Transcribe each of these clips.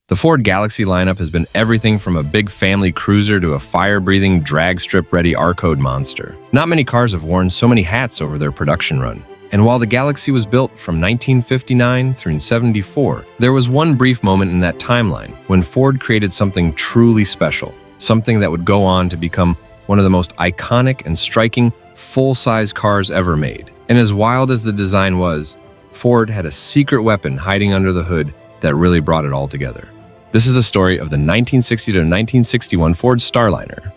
The Ford Galaxy lineup has been everything from a big family cruiser to a fire-breathing, drag-strip-ready R-code monster. Not many cars have worn so many hats over their production run. And while the Galaxy was built from 1959 through 1974, there was one brief moment in that timeline when Ford created something truly special, something that would go on to become one of the most iconic and striking full-size cars ever made. And as wild as the design was, Ford had a secret weapon hiding under the hood that really brought it all together. This is the story of the 1960 to 1961 Ford Starliner.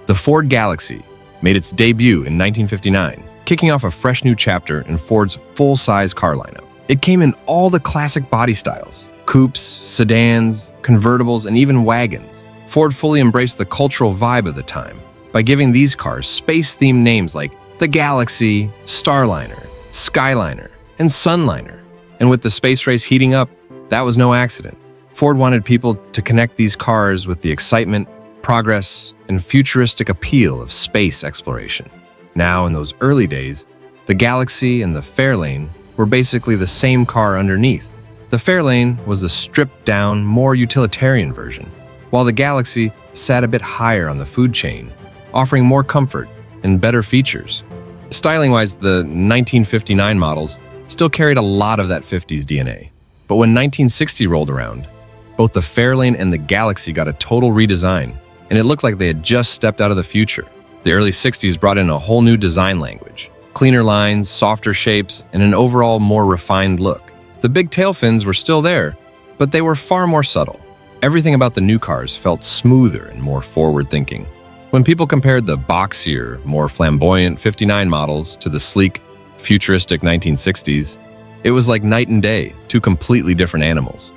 The Ford Galaxy made its debut in 1959, kicking off a fresh new chapter in Ford's full-size car lineup. It came in all the classic body styles: coupes, sedans, convertibles, and even wagons. Ford fully embraced the cultural vibe of the time by giving these cars space-themed names like the Galaxy, Starliner, Skyliner, and Sunliner. And with the space race heating up, that was no accident. Ford wanted people to connect these cars with the excitement, progress, and futuristic appeal of space exploration. Now, in those early days, the Galaxy and the Fairlane were basically the same car underneath. The Fairlane was the stripped-down, more utilitarian version, while the Galaxy sat a bit higher on the food chain, offering more comfort and better features. Styling-wise, the 1959 models still carried a lot of that 50s DNA. But when 1960 rolled around, both the Fairlane and the Galaxy got a total redesign, and it looked like they had just stepped out of the future. The early 60s brought in a whole new design language: cleaner lines, softer shapes, and an overall more refined look. The big tail fins were still there, but they were far more subtle. Everything about the new cars felt smoother and more forward-thinking. When people compared the boxier, more flamboyant 59 models to the sleek, futuristic 1960s, it was like night and day, two completely different animals.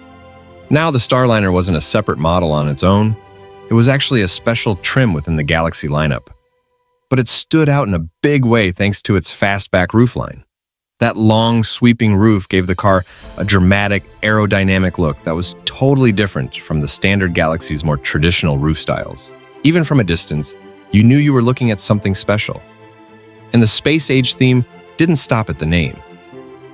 Now the Starliner wasn't a separate model on its own. It was actually a special trim within the Galaxy lineup. But it stood out in a big way thanks to its fastback roofline. That long, sweeping roof gave the car a dramatic, aerodynamic look that was totally different from the standard Galaxy's more traditional roof styles. Even from a distance, you knew you were looking at something special. And the space-age theme didn't stop at the name.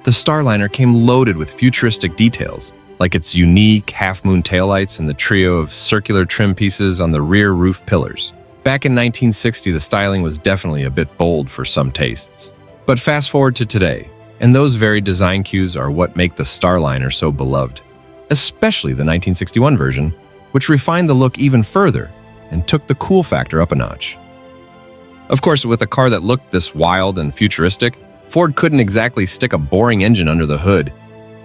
The Starliner came loaded with futuristic details, like its unique half-moon taillights and the trio of circular trim pieces on the rear roof pillars. Back in 1960, the styling was definitely a bit bold for some tastes. But fast forward to today, and those varied design cues are what make the Starliner so beloved, especially the 1961 version, which refined the look even further and took the cool factor up a notch. Of course, with a car that looked this wild and futuristic, Ford couldn't exactly stick a boring engine under the hood,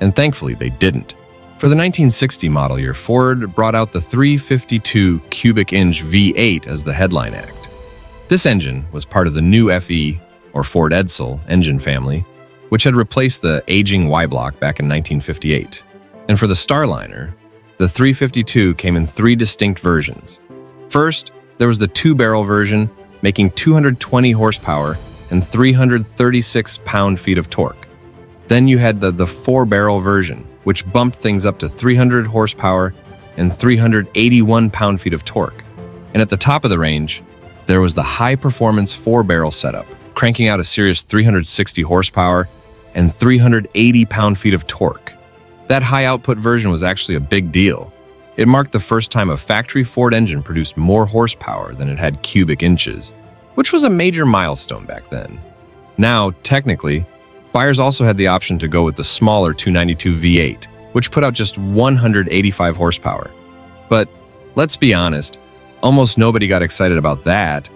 and thankfully they didn't. For the 1960 model year, Ford brought out the 352 cubic inch V8 as the headline act. This engine was part of the new FE, or Ford Edsel, engine family, which had replaced the aging Y-block back in 1958. And for the Starliner, the 352 came in three distinct versions. First, there was the two-barrel version, making 220 horsepower and 336 pound-feet of torque. Then you had the four-barrel version, which bumped things up to 300 horsepower and 381 pound-feet of torque. And at the top of the range, there was the high-performance four-barrel setup, cranking out a serious 360 horsepower and 380 pound-feet of torque. That high-output version was actually a big deal. It marked the first time a factory Ford engine produced more horsepower than it had cubic inches, which was a major milestone back then. Now, technically, buyers also had the option to go with the smaller 292 V8, which put out just 185 horsepower. But let's be honest, almost nobody got excited about that.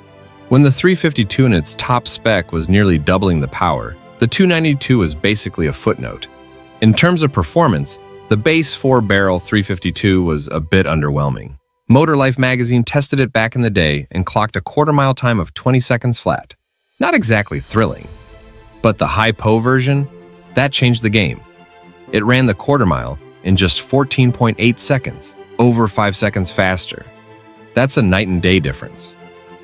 When the 352 in its top spec was nearly doubling the power, the 292 was basically a footnote. In terms of performance, the base four-barrel 352 was a bit underwhelming. Motor Life magazine tested it back in the day and clocked a quarter-mile time of 20 seconds flat. Not exactly thrilling. But the high-po version, that changed the game. It ran the quarter-mile in just 14.8 seconds, over 5 seconds faster. That's a night and day difference.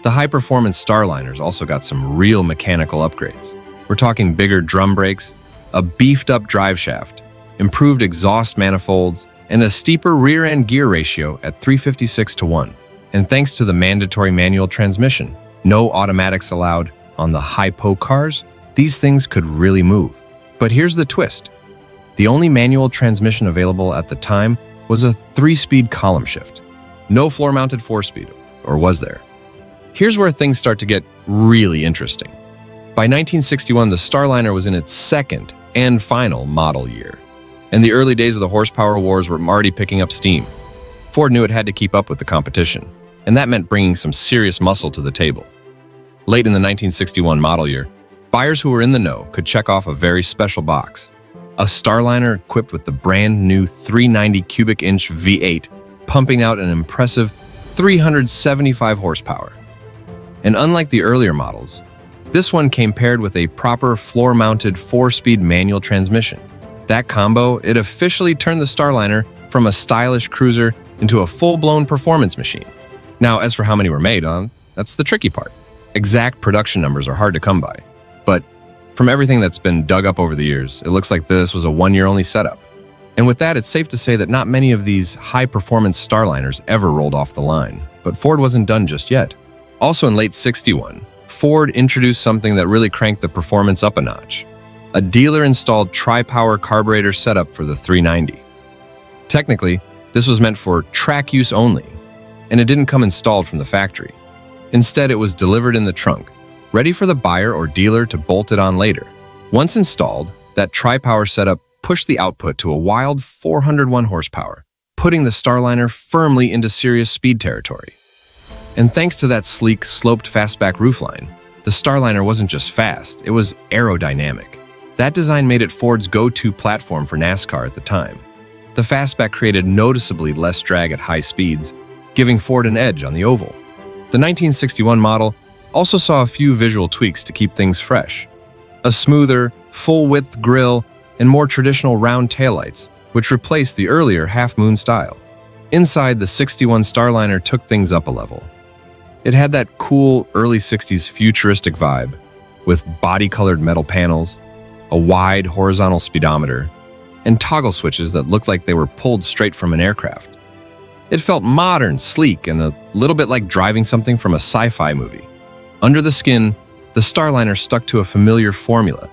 The high-performance Starliners also got some real mechanical upgrades. We're talking bigger drum brakes, a beefed-up drive shaft, improved exhaust manifolds, and a steeper rear-end gear ratio at 356:1. And thanks to the mandatory manual transmission, no automatics allowed on the high-po cars, these things could really move. But here's the twist. The only manual transmission available at the time was a 3-speed column shift. No floor-mounted 4-speed, or was there? Here's where things start to get really interesting. By 1961, the Starliner was in its second and final model year, and the early days of the horsepower wars were already picking up steam. Ford knew it had to keep up with the competition, and that meant bringing some serious muscle to the table. Late in the 1961 model year, buyers who were in the know could check off a very special box: a Starliner equipped with the brand new 390 cubic inch V8, pumping out an impressive 375 horsepower. And unlike the earlier models, this one came paired with a proper floor-mounted 4-speed manual transmission. That combo, it officially turned the Starliner from a stylish cruiser into a full-blown performance machine. Now, as for how many were made, that's the tricky part. Exact production numbers are hard to come by. But from everything that's been dug up over the years, it looks like this was a one-year-only setup. And with that, it's safe to say that not many of these high-performance Starliners ever rolled off the line. But Ford wasn't done just yet. Also in late '61, Ford introduced something that really cranked the performance up a notch: a dealer-installed tri-power carburetor setup for the 390. Technically, this was meant for track use only, and it didn't come installed from the factory. Instead, it was delivered in the trunk, ready for the buyer or dealer to bolt it on later. Once installed, that tri-power setup pushed the output to a wild 401 horsepower, putting the Starliner firmly into serious speed territory. And thanks to that sleek, sloped fastback roofline, the Starliner wasn't just fast, it was aerodynamic. That design made it Ford's go-to platform for NASCAR at the time. The fastback created noticeably less drag at high speeds, giving Ford an edge on the oval. The 1961 model also saw a few visual tweaks to keep things fresh: a smoother, full-width grille and more traditional round taillights, which replaced the earlier half-moon style. Inside, the '61 Starliner took things up a level. It had that cool early '60s futuristic vibe, with body-colored metal panels, a wide horizontal speedometer, and toggle switches that looked like they were pulled straight from an aircraft. It felt modern, sleek, and a little bit like driving something from a sci-fi movie. Under the skin, the Starliner stuck to a familiar formula: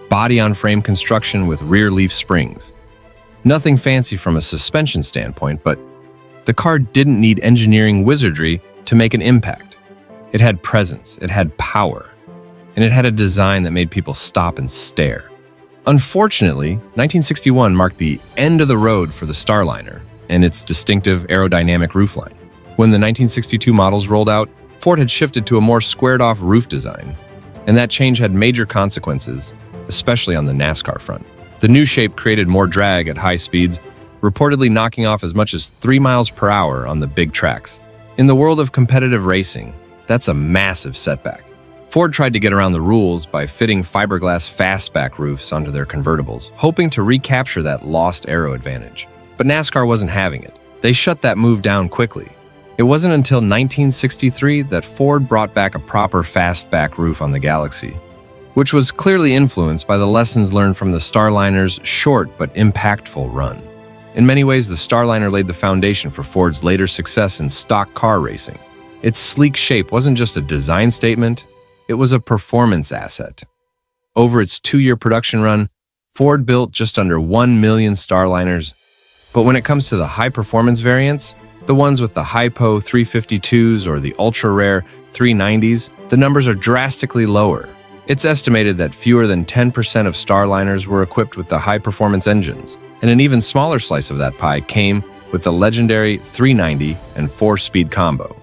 body-on-frame construction with rear leaf springs. Nothing fancy from a suspension standpoint, but the car didn't need engineering wizardry to make an impact. It had presence, it had power, and it had a design that made people stop and stare. Unfortunately, 1961 marked the end of the road for the Starliner and its distinctive aerodynamic roofline. When the 1962 models rolled out, Ford had shifted to a more squared-off roof design, and that change had major consequences, especially on the NASCAR front. The new shape created more drag at high speeds, reportedly knocking off as much as 3 miles per hour on the big tracks. In the world of competitive racing, that's a massive setback. Ford tried to get around the rules by fitting fiberglass fastback roofs onto their convertibles, hoping to recapture that lost aero advantage. But NASCAR wasn't having it. They shut that move down quickly. It wasn't until 1963 that Ford brought back a proper fastback roof on the Galaxy, which was clearly influenced by the lessons learned from the Starliner's short but impactful run. In many ways, the Starliner laid the foundation for Ford's later success in stock car racing. Its sleek shape wasn't just a design statement, it was a performance asset. Over its 2-year production run, Ford built just under 1 million Starliners. But when it comes to the high-performance variants, the ones with the Hypo 352s or the ultra-rare 390s, the numbers are drastically lower. It's estimated that fewer than 10% of Starliners were equipped with the high-performance engines, and an even smaller slice of that pie came with the legendary 390 and 4-speed combo.